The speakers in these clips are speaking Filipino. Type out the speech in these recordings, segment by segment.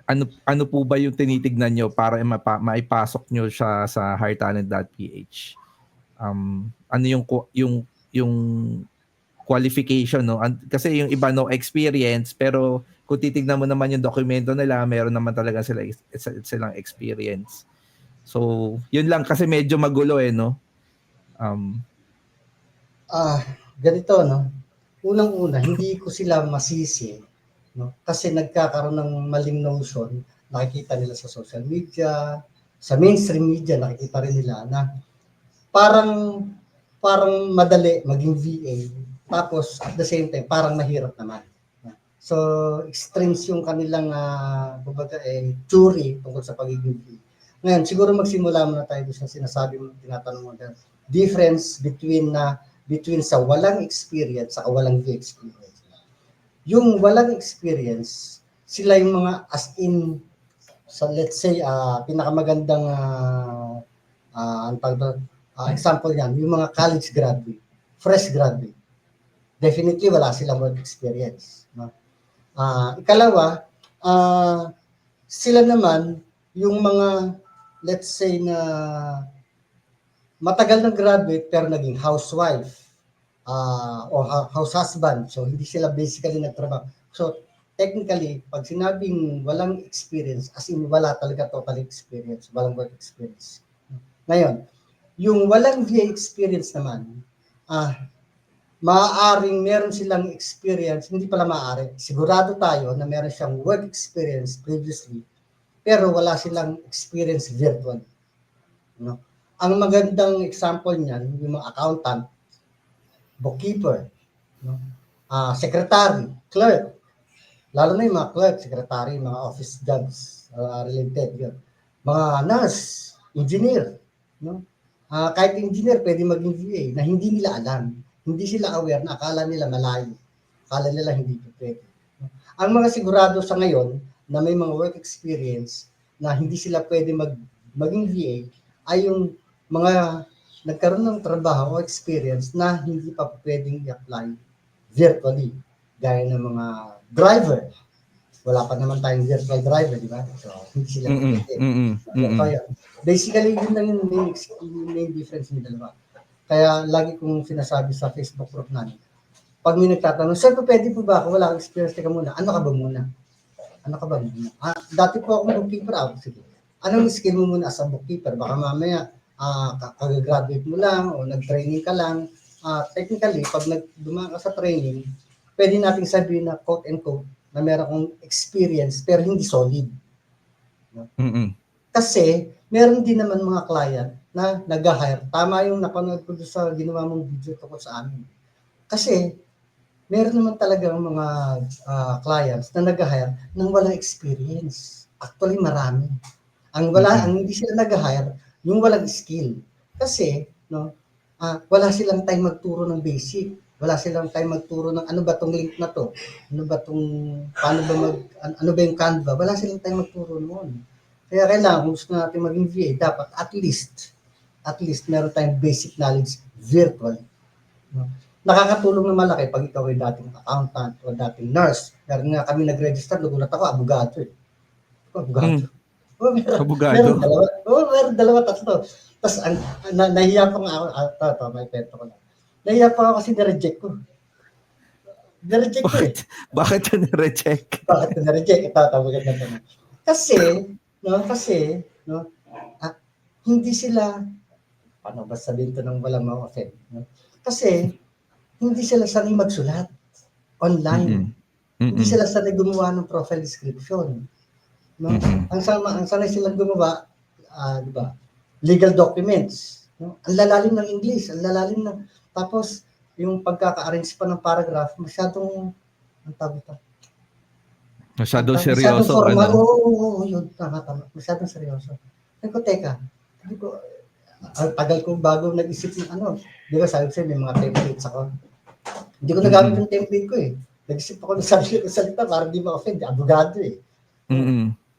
ano po ba yung tinitignan nyo para maipasok nyo siya sa hearttalent.ph? Ano yung qualification, no? Kasi yung iba no experience, pero kung titignan mo naman yung dokumento nila, meron naman talaga silang experience. So, yun lang kasi medyo magulo no. Ganito, no? Unang-una, hindi ko sila masisi, no? Kasi nagkakaroon ng maling notion, nakikita nila sa social media, sa mainstream media, nakikita rin nila na parang madali maging VA, tapos at the same time, parang mahirap naman. So, extremes yung kanilang theory tungkol sa pagiging VA. Ngayon, siguro magsimula muna tayo sa sinasabi mo, tinatanong mo dyan, difference between sa walang experience sa walang VA experience. Yung walang experience, sila yung mga as in, so let's say, pinakamagandang example yan, yung mga college graduate, fresh graduate. Definitely, wala silang work experience. No? Ikalawa, sila naman, yung mga, let's say na matagal na graduate pero naging housewife o house husband. So, hindi sila basically nagtrabaho. So, technically, pag sinabing walang experience, as in wala talaga total experience, walang work experience. Ngayon, yung walang VA experience naman, maaaring meron silang experience, hindi pala maaari, sigurado tayo na meron siyang work experience previously, pero wala silang experience virtual. No? Ang magandang example niyan, yung mga accountant, bookkeeper, no? Secretary, clerk, lalo na yung mga clerk, secretary, mga office jobs related yun. Mga nurse, engineer, no? Kahit engineer pwede maging VA na hindi nila alam, hindi sila aware na akala nila malayo, akala nila hindi pwede. No? Ang mga sigurado sa ngayon na may mga work experience na hindi sila pwede maging VA ay yung mga nagkaroon ng trabaho o experience na hindi pa pwedeng i-apply virtually, gaya ng mga driver. Wala pa naman tayong virtual driver, di ba? So, hindi sila pwede. Basically, yun lang yung main difference ng dalawa. Kaya, lagi kong sinasabi sa Facebook group namin, pag may nagtatanong, sir, pwede po ba ako? Wala akong experience, teka muna. Ano ka ba muna? Dati po akong bookkeeper. Sige. Anong skill mo muna as a bookkeeper? Baka mamaya, kag-graduate mo lang o nag-training ka lang. Technically, pag dumaan ka sa training, pwede nating sabihin na quote and quote na meron kong experience pero hindi solid. No? Kasi meron din naman mga client na nag-hire. Tama yung napanood ko sa ginawa mong video tungkol sa amin. Kasi meron naman talagang mga clients na nag-hire nang walang experience. Actually, marami. Ang hindi sila nag-hire, yung walang skill. Kasi, no, wala silang time magturo ng basic. Wala silang time magturo ng ano ba tong link na to? Ano ba tong, ano ba yung Canva? Wala silang time magturo noon. Kaya kailangan, kung gusto natin maging VA, dapat at least meron tayong basic knowledge virtually. No? Nakakatulong na malaki pag ikaw ay dating accountant o dating nurse. Pero nga kami nag-register, nagulat ako, abogado eh. Abogado. Meron dalawa. Meron dalawa, tatlo. Tapos, nahiya pa nga ako, may pento ko lang. Nahiya pa ako kasi na-reject ko. Na-reject ko eh. Bakit ka na-reject? Bakit ka na-reject? Ito, tawagan na tanong. Kasi, hindi sila, paano ba sabihin ito ng walang ma-offend? No? Kasi, hindi sila sanay magsulat online. Hindi sila sanay gumawa ng profile description. No? Ang sanay silang gumawa, di ba? Legal documents. No? Ang lalalim ng English, ang lalalim ng, tapos yung pagkaka-arrange pa ng paragraph, masyadong, ang tawag ito? Masyadong seryoso. Formal. Oo, yun, tama. Masyadong seryoso. Sabi ko, teka, ang tagal ko bago nag-isip ng ano, di ba sabi ko may mga templates ako. Hindi ko nagamit yung template ko eh. Nag-isip ako ng sarili ko salita para di ma-offend. Abogado eh.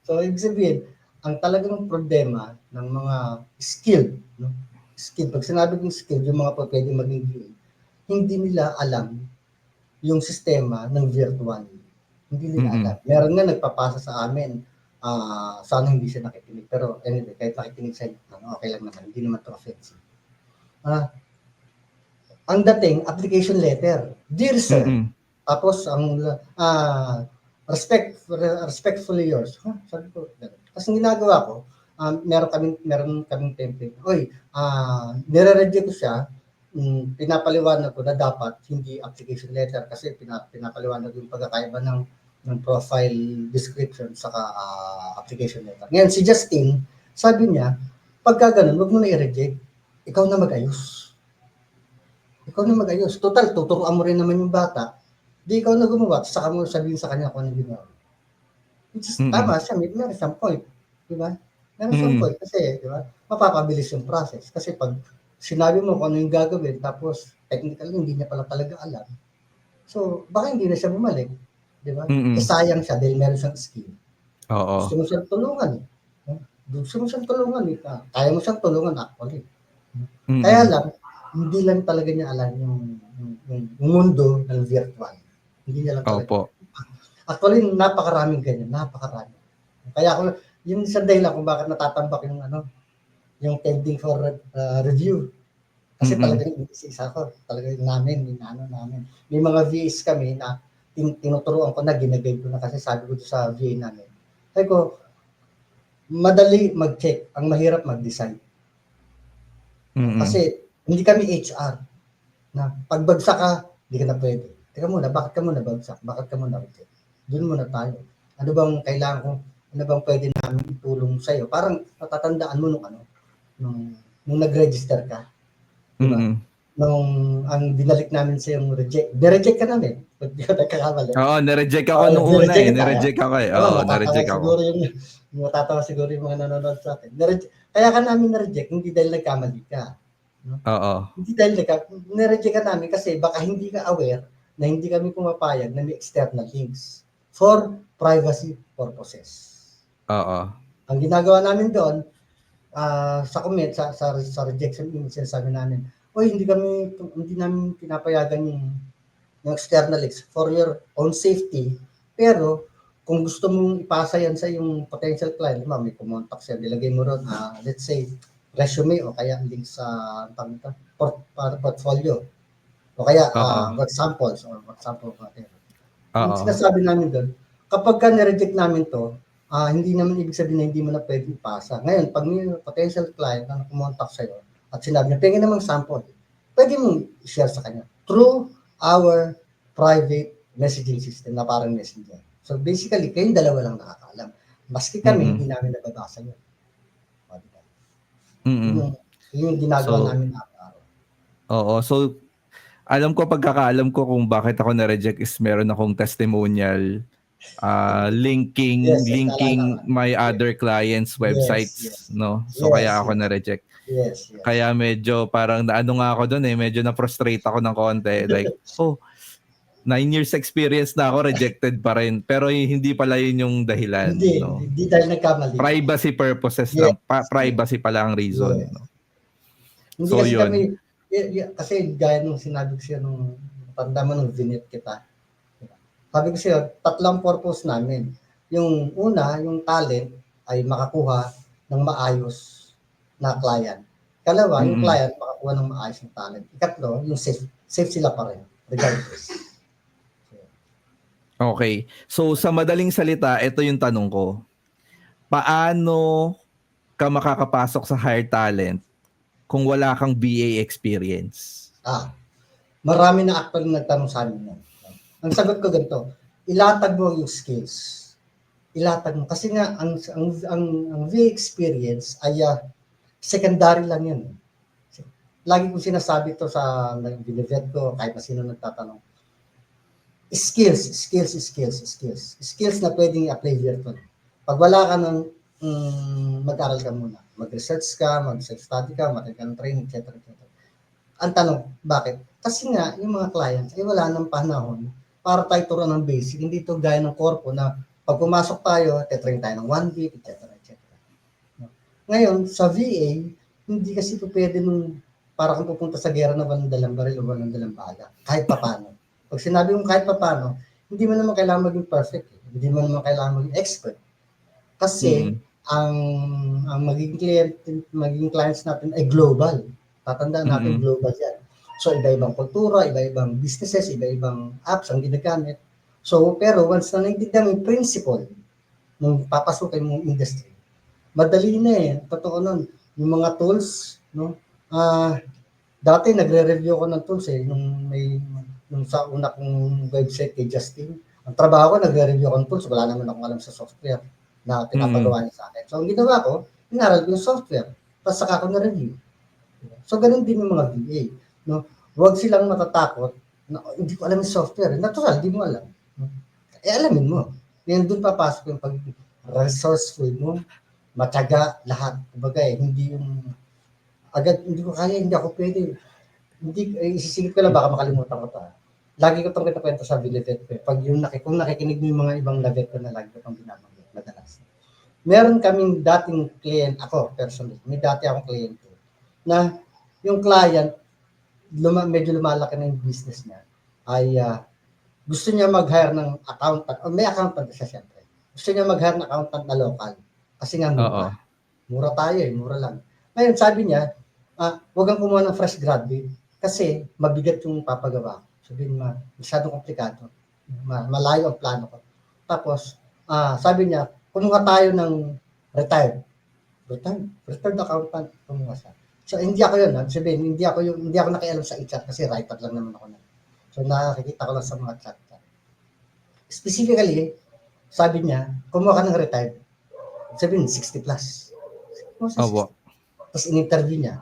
So, ibig sabihin, ang talagang problema ng mga skill, no? Skill, pag sinabi kong skill, yung mga pwede maging VA, hindi nila alam yung sistema ng virtual. Hindi nila alam. Meron nga nagpapasa sa amin sana hindi siya nakikinig. Pero anyway, kahit nakikinig siya, okay lang naman. Hindi naman to offensive. Ang dating, application letter. Dear Sir, tapos ang respectfully yours. Sabi ko, kasi ginagawa ko, meron kaming template. Nire-reject ko siya, pinapaliwanag ko na dapat hindi application letter kasi pinapaliwanag yung pagkakaiba ng profile description saka application letter. Ngayon, si Justin, sabi niya, pagka ganun, wag mo na i-reject. Ikaw na mag-ayos. Total, tuturuan mo rin naman yung bata. Di ikaw na gumawa, saka mo sabihin sa kanya kung ano ginawa. Which is, tama siya, meron siyang point. Di ba? Meron siyang point kasi, di ba? Mapapabilis yung process. Kasi pag sinabi mo kung ano yung gagawin, tapos technically hindi niya pala talaga alam. So, baka hindi na siya bumalik. Di ba? Sayang siya dahil meron siyang skill. Gusto mo siyang tulungan. Kaya mo siyang tulungan actually. Kaya lang, hindi lang talaga niya alam yung mundo ng virtual. Hindi niya lang talaga. Actually, napakaraming ganyan. Kaya ako, yung isang dahilan kung bakit natatambak yung pending for review. Kasi talagang isa ko. Talagang namin. May mga VAs kami na tinuturuan ko na, ginagay ko na kasi sabi ko sa VA namin. Sabi ko, madali mag-check. Ang mahirap mag-decide. Kasi hindi kami HR. Na pagbagsak ka, hindi ka na pwede. Teka muna, bakit ka muna bagsak? Bakit ka muna reject? Doon muna tayo. Ano bang kailangan kong, ano bang pwede namin itulong sa'yo? Parang natatandaan mo nung nag-register ka. Diba? Nung ang dinalik namin sa yung reject ka namin. Pag di ko nagkakamali. Oo, nireject ako nung una eh. Nireject ako eh. Oo, nireject ako. Matatawa siguro yung mga nanonood sa atin. Kaya ka namin na-reject, hindi dahil nagkamali ka. No? Oo. Hindi dahil nireject ka namin kasi baka hindi ka aware na hindi kami pumapayag na may external links for privacy purposes. Oo. Ang ginagawa namin doon, sa comment, sa rejection email, sinasabi namin, hindi namin pinapayagan yung external links for your own safety. Pero, kung gusto mong ipasa yan sa yung potential client, may kumontak siya, nilagay mo ron, let's say, resume o kaya link sa portfolio o kaya work samples or work sample material. Ang sinasabi namin doon, kapag ka nireject namin to, hindi naman ibig sabihin na hindi mo na pwede ipasa. Ngayon, pag may potential client na kumontak sa'yo at sinabi niya, pingin namang sample, pwede mong i-share sa kanya through our private messaging system na parang messenger. So basically, kayong dalawa lang nakakaalam. Maski kami, hindi namin nababasa yun. Yung ginagawa namin araw-araw. Oo. So, alam ko, pagkakaalam ko kung bakit ako na-reject is meron akong testimonial linking my other clients' websites, no? So, kaya ako na-reject. Yes. Kaya medyo parang naano nga ako doon eh, medyo na-frustrate ako ng konti. Like, 9 years experience na ako, rejected pa rin. Pero hindi pala yun yung dahilan. Hindi dahil nagkamali. Privacy purposes lang. Privacy pala ang reason. No? Hindi so, kasi yun. Kasi gaya nung sinabi ko siya nung tanda mo nung vignette kita. Sabi ko siya, 3 purpose namin. Yung una, yung talent ay makakuha ng maayos na client. Kalawa, yung client makakuha ng maayos na talent. Ikatlo, yung safe. Safe sila pa rin. Regardless. Okay. So, sa madaling salita, ito yung tanong ko. Paano ka makakapasok sa hire talent kung wala kang BA experience? Marami na actually nagtanong sa amin yan. Ang sagot ko ganito, ilatag mo yung skills. Ilatag mo. Kasi nga, ang VA experience ay secondary lang yan. Lagi kong sinasabi to sa binivet ko, kahit na sino nagtatanong. Skills na pwedeng i-apply virtually. Pag wala ka ng mag-aral ka muna. Mag-research ka, mag-self-study ka, mag-training, etc. Ang tanong, bakit? Kasi nga, yung mga clients ay wala ng panahon para tayo turuan ng basic. Hindi ito gaya ng corpo na pag pumasok tayo, tetrain tayo ng 1 week, etc. Ngayon, sa VA, hindi kasi ito pwede nung para kang pupunta sa gera na walang dalang baril o walang dalang bala. Kahit papano. Pag sinabi mo kahit papano, hindi mo naman kailangan maging perfect. Hindi mo naman kailangan maging expert. Kasi ang magiging clients natin ay global. Tatandaan natin global yan. So, iba-ibang kultura, iba-ibang businesses, iba-ibang apps ang ginagamit. So, pero once na naintindihan mo yung principle nung papasukin mong industry, madali na eh. Totoo nun. Yung mga tools, no? Dati nagre-review ko ng tools eh, nung sa una kong website kay Justin. Ang trabaho ko, nagre-review ko ng tools, wala naman akong alam sa software na pinapagawa niya sa akin. So, ang ginawa ko, inaral ko yung software, tapos saka ako na-review. So, ganun din yung mga VA. No? Huwag silang matatakot na hindi ko alam yung software. Natural, hindi mo alam. No? Alamin mo. Yan doon papasok yung pag-resourceful mo, matyaga, lahat. Kumbaga hindi yung agad, hindi ko kaya, hindi ako pwede. Hindi, isisingit ko lang, baka makalimutan ko to. Lagi ko itong kitakwento sa Bilevet ko. Pag kung nakikinig mo yung mga ibang lavet ko na lagi ko itong binabanggit, madalas. Meron kaming dating client, ako personally, may dati akong client na yung client, medyo lumalaki na yung business niya, ay gusto niya mag-hire ng accountant, o may accountant siya siyempre. Gusto niya mag-hire ng accountant na local. Kasi nga mura. Mura tayo mura lang. Ngayon sabi niya, huwag kang kumuha ng fresh graduate kasi mabigat yung papagawa. Sabihin mo, masyadong komplikado. Malayo ang plano ko. Tapos, sabi niya, kumuha tayo ng retired accountant, kumuha siya. So, hindi ako yun. Sabihin, hindi ako nakialam sa HR kasi writer lang naman ako na. So, nakikita ko lang sa mga chat. Specifically, sabi niya, kumuha ka ng retired. Sabihin, 60 plus. Tapos in-interview niya,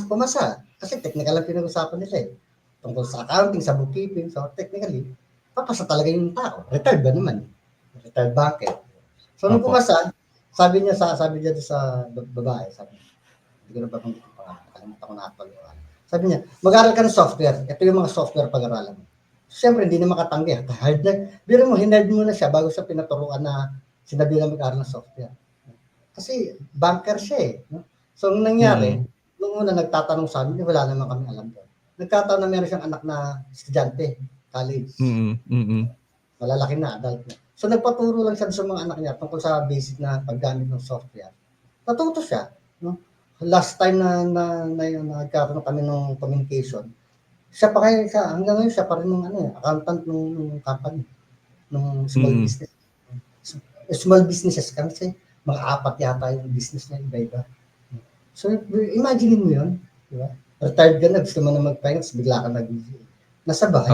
pumasa. Kasi technical lang pinag-usapan nila eh. Tungkol sa accounting, sa bookkeeping, so technically, papasa talaga yung tao. Retired ba naman? Retired banker. So nung pumasa, sabi niya sa babae, sabi niya, hindi ko na ba kung nakalimutan ko na actual. Sabi niya, mag-aral ka ng software. Ito yung mga software pag-aralan mo. Siyempre, hindi na makatanggi. Hard na. Biro mo, hinard mo na siya bago siya pinaturuan na sinabi na mag-aral ng software. Kasi banker siya eh. No? So, nung nangyari, nung una nagtatanong sa amin, wala naman kami alam doon. Nagkataon na meron siyang anak na estudyante, college. Malalaki na, adult na. So, nagpaturo lang siya sa mga anak niya tungkol sa basic na paggamit ng software. Natuto siya. No? Last time na nagkaroon kami ng communication, siya pa kayo, hanggang ngayon, siya pa rin accountant ng company, ng small business. Small businesses kami kasi mga 4 yata yung business niya, iba-iba. So, imagine mo yun, di ba? Retired ka na, gusto mo na mag-finance, bigla ka nasa bahay.